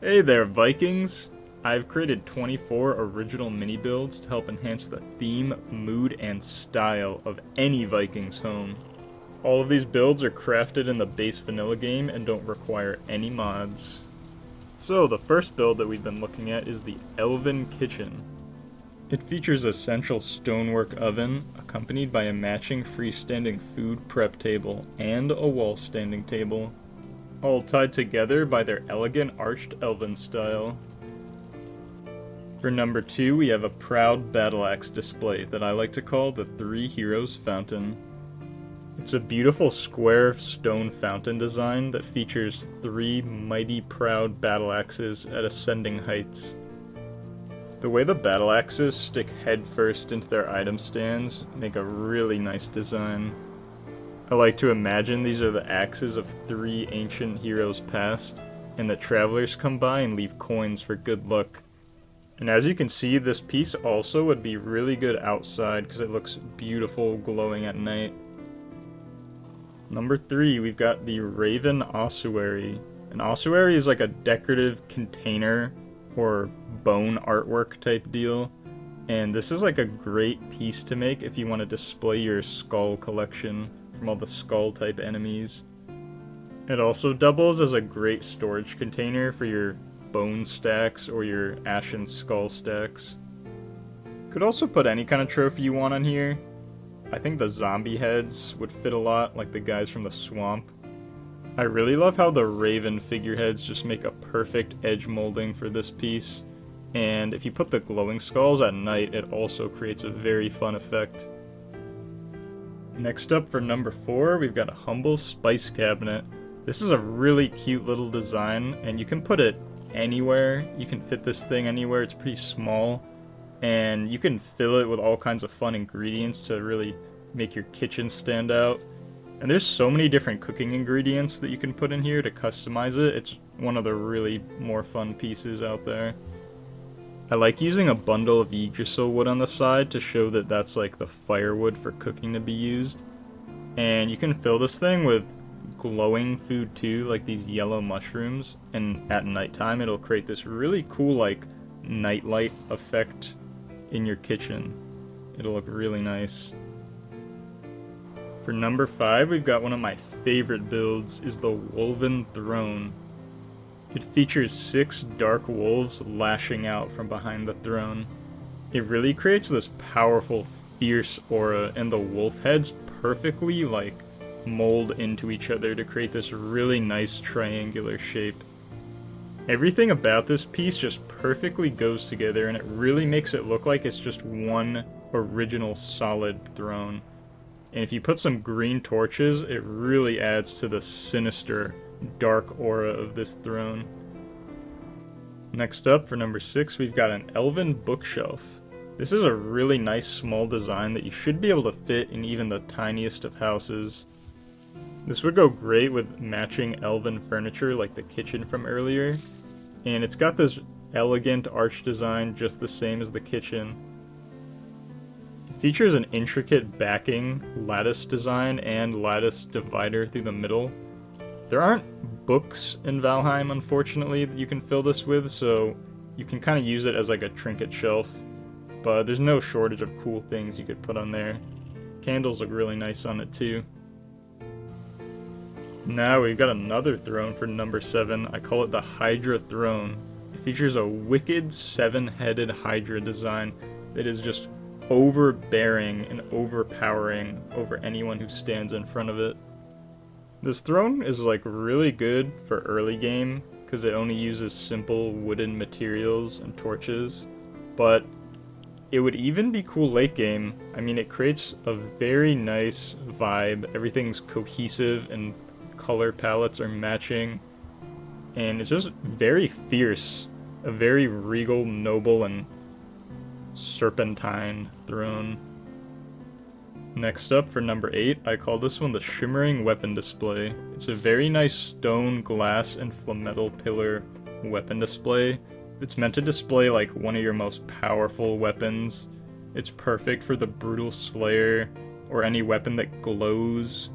Hey there, Vikings! I've created 24 original mini builds to help enhance the theme, mood, and style of any Vikings home. All of these builds are crafted in the base vanilla game and don't require any mods. So, the first build that we've been looking at is the Elven Kitchen. It features a central stonework oven, accompanied by a matching freestanding food prep table and a wall standing table, all tied together by their elegant arched elven style. For number 2, we have a proud battle axe display that I like to call the Three Heroes Fountain. It's a beautiful square stone fountain design that features 3 mighty proud battle axes at ascending heights. The way the battle axes stick headfirst into their item stands make a really nice design. I like to imagine these are the axes of 3 ancient heroes past, and that travelers come by and leave coins for good luck. And as you can see, this piece also would be really good outside because it looks beautiful glowing at night. Number 3, we've got the Raven Ossuary. An ossuary is like a decorative container or bone artwork type deal, and this is like a great piece to make if you want to display your skull collection from all the skull type enemies. It also doubles as a great storage container for your bone stacks or your ashen skull stacks. Could also put any kind of trophy you want on here. I think the zombie heads would fit a lot, like the guys from the swamp. I really love how the raven figureheads just make a perfect edge molding for this piece, and if you put the glowing skulls at night, it also creates a very fun effect. Next up for number 4, we've got a humble spice cabinet. This is a really cute little design, and you can put it anywhere. You can fit this thing anywhere. It's pretty small, and you can fill it with all kinds of fun ingredients to really make your kitchen stand out. And there's so many different cooking ingredients that you can put in here to customize it. It's one of the really more fun pieces out there. I like using a bundle of Yggdrasil wood on the side to show that that's like the firewood for cooking to be used. And you can fill this thing with glowing food too, like these yellow mushrooms, and at nighttime it'll create this really cool like nightlight effect in your kitchen. It'll look really nice. For number 5, we've got one of my favorite builds, is the Wolven Throne. It features 6 dark wolves lashing out from behind the throne. It really creates this powerful, fierce aura, and the wolf heads perfectly like mold into each other to create this really nice triangular shape. Everything about this piece just perfectly goes together, and it really makes it look like it's just one original solid throne. And if you put some green torches, it really adds to the sinister, dark aura of this throne. Next up, for number 6, we've got an Elven Bookshelf. This is a really nice small design that you should be able to fit in even the tiniest of houses. This would go great with matching elven furniture like the kitchen from earlier, and it's got this elegant arch design just the same as the kitchen. It features an intricate backing, lattice design, and lattice divider through the middle. There aren't books in Valheim, unfortunately, that you can fill this with, so you can kind of use it as like a trinket shelf, but there's no shortage of cool things you could put on there. Candles look really nice on it too. Now we've got another throne for number 7. I call it the Hydra Throne. It features a wicked 7-headed Hydra design that is just overbearing and overpowering over anyone who stands in front of it. This throne is like really good for early game because it only uses simple wooden materials and torches, but it would even be cool late game. I mean, it creates a very nice vibe. Everything's cohesive and color palettes are matching, and it's just very fierce. A very regal, noble, and serpentine throne. Next up, for number 8, I call this one the Shimmering Weapon Display. It's a very nice stone, glass, and flametal pillar weapon display. It's meant to display like one of your most powerful weapons. It's perfect for the Brutal Slayer or any weapon that glows.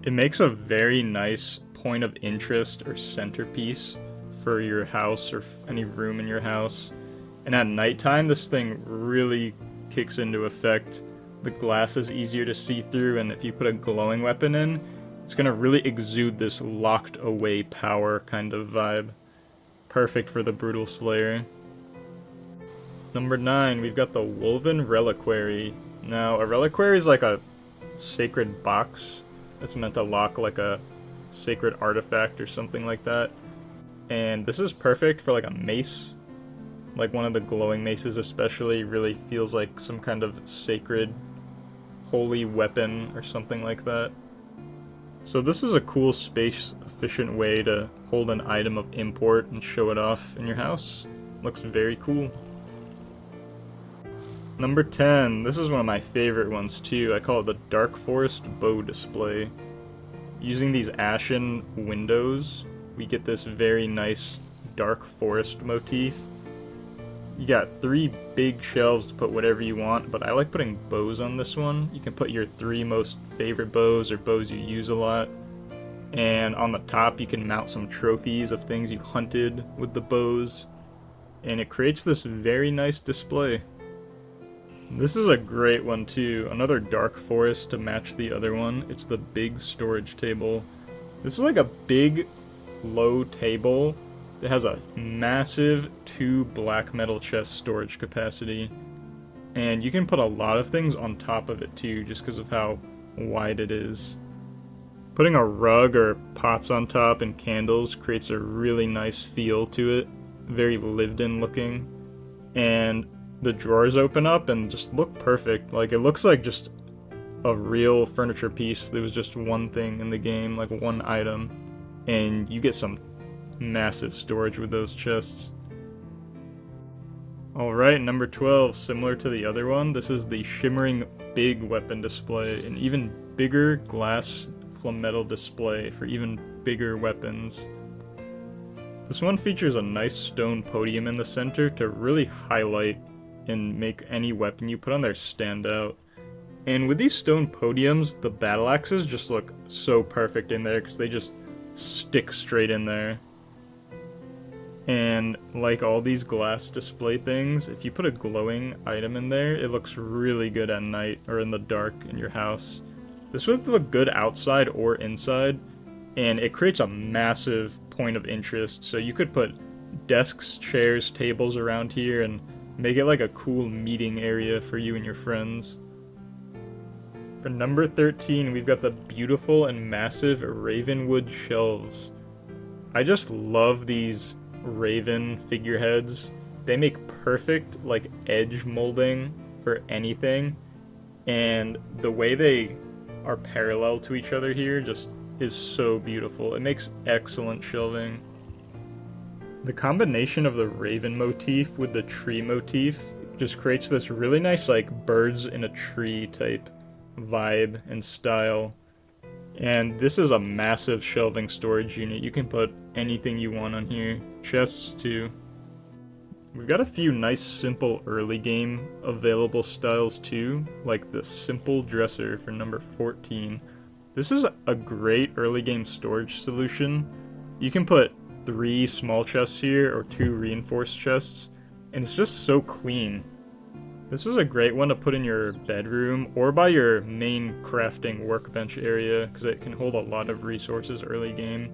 It makes a very nice point of interest or centerpiece for your house or any room in your house. And at nighttime, this thing really kicks into effect. The glass is easier to see through, and if you put a glowing weapon in, it's going to really exude this locked away power kind of vibe. Perfect for the Brutal Slayer. Number 9, we've got the Wolven Reliquary. Now, a reliquary is like a sacred box that's meant to lock like a sacred artifact or something like that. And this is perfect for like a mace. Like one of the glowing maces especially really feels like some kind of sacred, holy weapon or something like that. So this is a cool space-efficient way to hold an item of import and show it off in your house. Looks very cool. Number 10, this is one of my favorite ones too. I call it the Darkforest Bow Display. Using these ashen windows, we get this very nice dark forest motif. You got 3 big shelves to put whatever you want, but I like putting bows on this one. You can put your 3 most favorite bows or bows you use a lot. And on the top you can mount some trophies of things you hunted with the bows. And it creates this very nice display. This is a great one too, another dark forest to match the other one. It's the big storage table. This is like a big, low table that has a massive 2 black metal chest storage capacity. And you can put a lot of things on top of it too, just because of how wide it is. Putting a rug or pots on top and candles creates a really nice feel to it. Very lived in looking. And the drawers open up and just look perfect. Like, it looks like just a real furniture piece. There was just one thing in the game, like one item, and you get some massive storage with those chests. Alright, number 12, similar to the other one, this is the Shimmering big weapon display, an even bigger glass flametal display for even bigger weapons. This one features a nice stone podium in the center to really highlight and make any weapon you put on there stand out. And with these stone podiums, the battle axes just look so perfect in there because they just stick straight in there. And like all these glass display things, if you put a glowing item in there, it looks really good at night or in the dark in your house. This would look good outside or inside, and it creates a massive point of interest. So you could put desks, chairs, tables around here and make it like a cool meeting area for you and your friends. For number 13, we've got the beautiful and massive Ravenwood Shelves. I just love these raven figureheads. They make perfect like edge molding for anything, and the way they are parallel to each other here just is so beautiful. It makes excellent shelving. The combination of the raven motif with the tree motif just creates this really nice like birds in a tree type vibe and style. And this is a massive shelving storage unit. You can put anything you want on here. Chests too. We've got a few nice simple early game available styles too, like the Simple Dresser for number 14. This is a great early game storage solution. You can put 3 small chests here or 2 reinforced chests, and it's just so clean. This is a great one to put in your bedroom or by your main crafting workbench area because it can hold a lot of resources early game.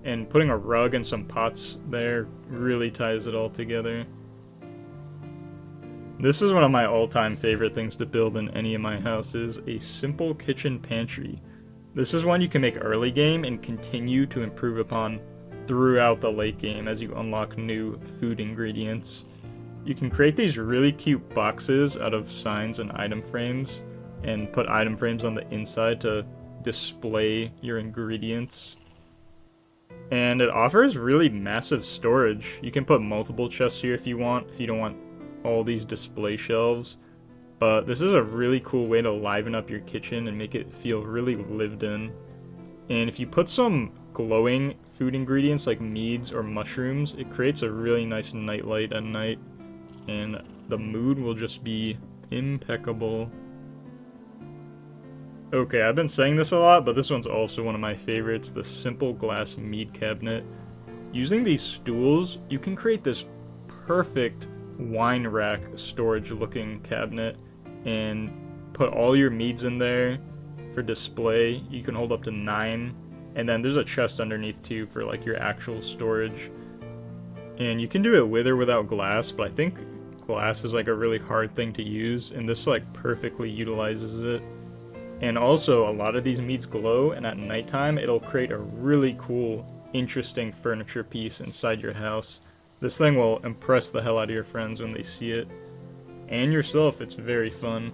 And putting a rug and some pots there really ties it all together. This is one of my all-time favorite things to build in any of my houses, a simple kitchen pantry. This is one you can make early game and continue to improve upon throughout the late game as you unlock new food ingredients. You can create these really cute boxes out of signs and item frames and put item frames on the inside to display your ingredients. And it offers really massive storage. You can put multiple chests here if you want, if you don't want all these display shelves. But this is a really cool way to liven up your kitchen and make it feel really lived in. And if you put some glowing food ingredients like meads or mushrooms, it creates a really nice nightlight at night. And the mood will just be impeccable. Okay, I've been saying this a lot, but this one's also one of my favorites, the Simple Glass Mead Cabinet. using these stools, you can create this perfect wine rack storage looking cabinet and put all your meads in there for display. You can hold up to 9, and then there's a chest underneath too for like your actual storage. And you can do it with or without glass, but I think glass is like a really hard thing to use, and this like perfectly utilizes it. And also, a lot of these meads glow, and at nighttime it'll create a really cool, interesting furniture piece inside your house. This thing will impress the hell out of your friends when they see it. And yourself, it's very fun.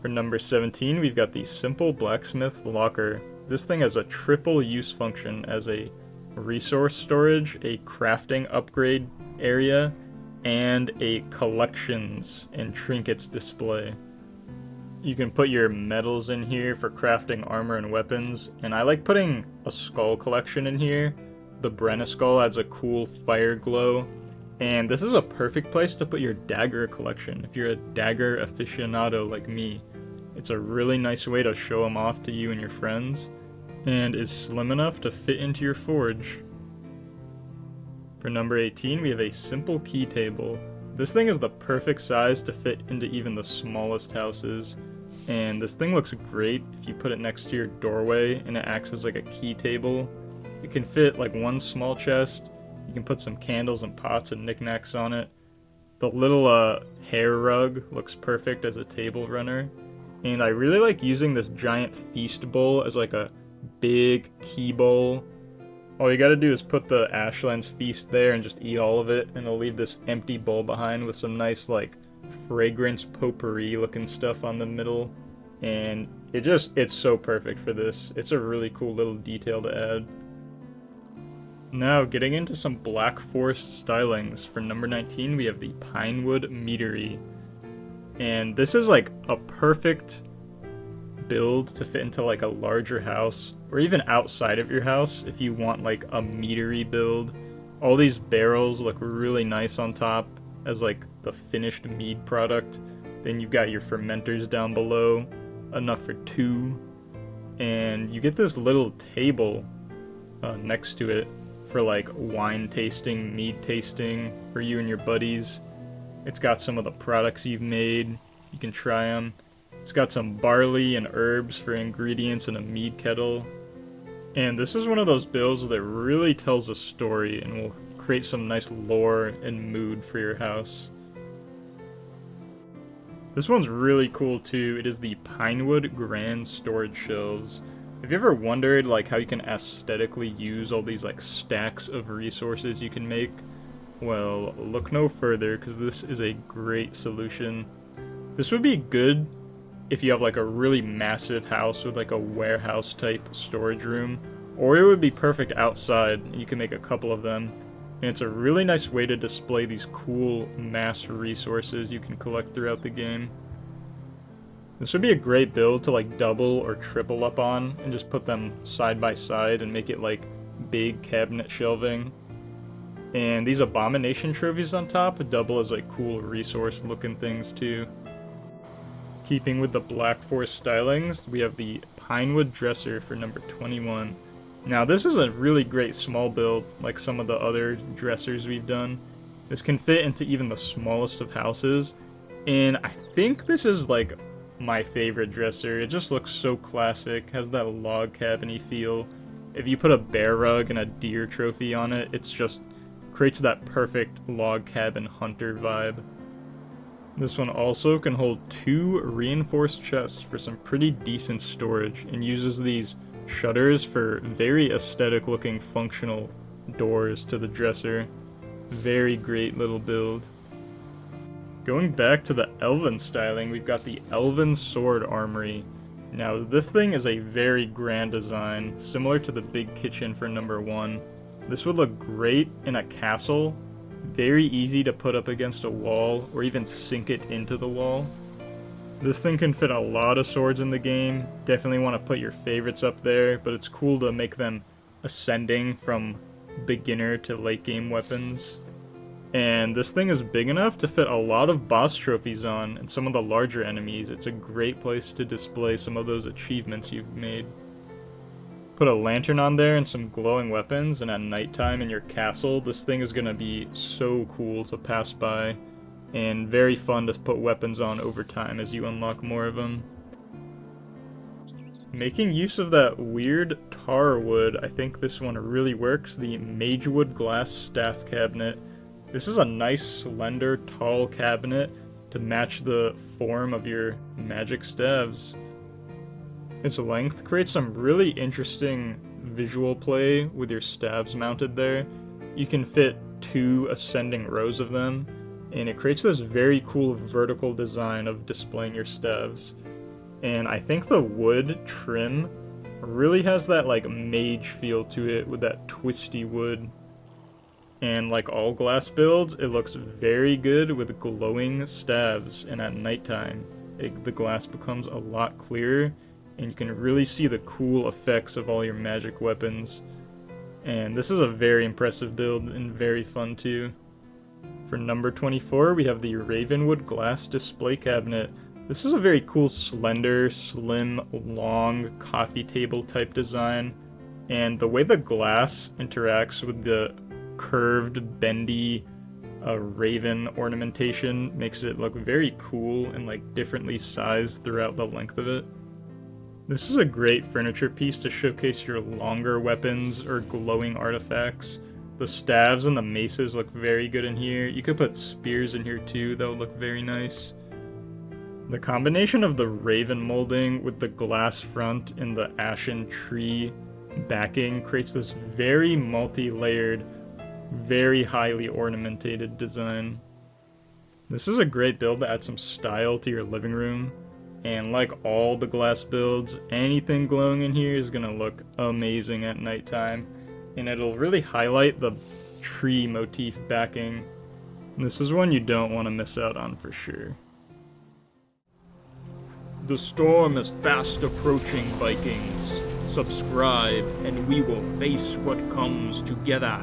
For number 17, we've got the Simple Blacksmith's Locker. This thing has a triple use function as a resource storage, a crafting upgrade area, and a collections and trinkets display. You can put your metals in here for crafting armor and weapons, and I like putting a skull collection in here. The Brenna skull adds a cool fire glow, and this is a perfect place to put your dagger collection if you're a dagger aficionado like me. It's a really nice way to show them off to you and your friends, and is slim enough to fit into your forge. For number 18, we have a simple key table. This thing is the perfect size to fit into even the smallest houses, and this thing looks great if you put it next to your doorway and it acts as like a key table. It can fit like one small chest. You can put some candles and pots and knickknacks on it. The little hair rug looks perfect as a table runner. And I really like using this giant feast bowl as like a big key bowl. All you gotta do is put the Ashlands feast there and just eat all of it, and it'll leave this empty bowl behind with some nice like fragrance potpourri looking stuff on the middle. And it's so perfect for this. It's a really cool little detail to add. Now, getting into some Black Forest stylings. For number 19, we have the Pinewood Meadery. And this is like a perfect build to fit into like a larger house, or even outside of your house if you want like a meadery build. All these barrels look really nice on top as like the finished mead product. Then you've got your fermenters down below, enough for 2. And you get this little table next to it for like wine tasting, mead tasting for you and your buddies. It's got some of the products you've made. You can try them. It's got some barley and herbs for ingredients in a mead kettle. And this is one of those builds that really tells a story and will create some nice lore and mood for your house. This one's really cool too. It is the Pinewood Grand Storage Shelves. Have you ever wondered like how you can aesthetically use all these like stacks of resources you can make? Well, look no further, because this is a great solution. This would be good if you have like a really massive house with like a warehouse type storage room, or it would be perfect outside and you can make a couple of them. And it's a really nice way to display these cool mass resources you can collect throughout the game. This would be a great build to like double or triple up on and just put them side by side and make it like big cabinet shelving. And these abomination trophies on top double as like cool resource looking things too. Keeping with the Black Forest stylings, we have the Pinewood Dresser for number 21. Now this is a really great small build like some of the other dressers we've done. This can fit into even the smallest of houses, and I think this is like my favorite dresser. It just looks so classic, has that log cabin-y feel. If you put a bear rug and a deer trophy on it, it's just creates that perfect log cabin hunter vibe. This one also can hold 2 reinforced chests for some pretty decent storage, and uses these shutters for very aesthetic looking functional doors to the dresser. Very great little build. Going back to the Elven styling, we've got the Elven Sword Armory. Now this thing is a very grand design, similar to the big kitchen for number 1. This would look great in a castle, very easy to put up against a wall or even sink it into the wall. This thing can fit a lot of swords in the game. Definitely want to put your favorites up there, but it's cool to make them ascending from beginner to late game weapons. And this thing is big enough to fit a lot of boss trophies on and some of the larger enemies. It's a great place to display some of those achievements you've made. Put a lantern on there and some glowing weapons, and at nighttime in your castle, this thing is going to be so cool to pass by, and very fun to put weapons on over time as you unlock more of them. Making use of that weird tar wood, I think this one really works, the Magewood glass staff cabinet. This is a nice, slender, tall cabinet to match the form of your magic staves. Its length creates some really interesting visual play with your staves mounted there. You can fit 2 ascending rows of them, and it creates this very cool vertical design of displaying your staves. And I think the wood trim really has that like mage feel to it with that twisty wood. And like all glass builds, it looks very good with glowing staves, and at nighttime the glass becomes a lot clearer and you can really see the cool effects of all your magic weapons. And this is a very impressive build and very fun too. For number 24, we have the Ravenwood glass display cabinet. This is a very cool, slender, slim, long coffee table type design, and the way the glass interacts with the curved, bendy raven ornamentation makes it look very cool and like differently sized throughout the length of it. This is a great furniture piece to showcase your longer weapons or glowing artifacts. The staves and the maces look very good in here. You could put spears in here too, that would look very nice. The combination of the raven molding with the glass front and the ashen tree backing creates this very multi-layered, very highly ornamented design. This is a great build to add some style to your living room, and like all the glass builds, anything glowing in here is going to look amazing at nighttime, and it'll really highlight the tree motif backing. This is one you don't want to miss out on for sure. The storm is fast approaching, Vikings. Subscribe, and we will face what comes together.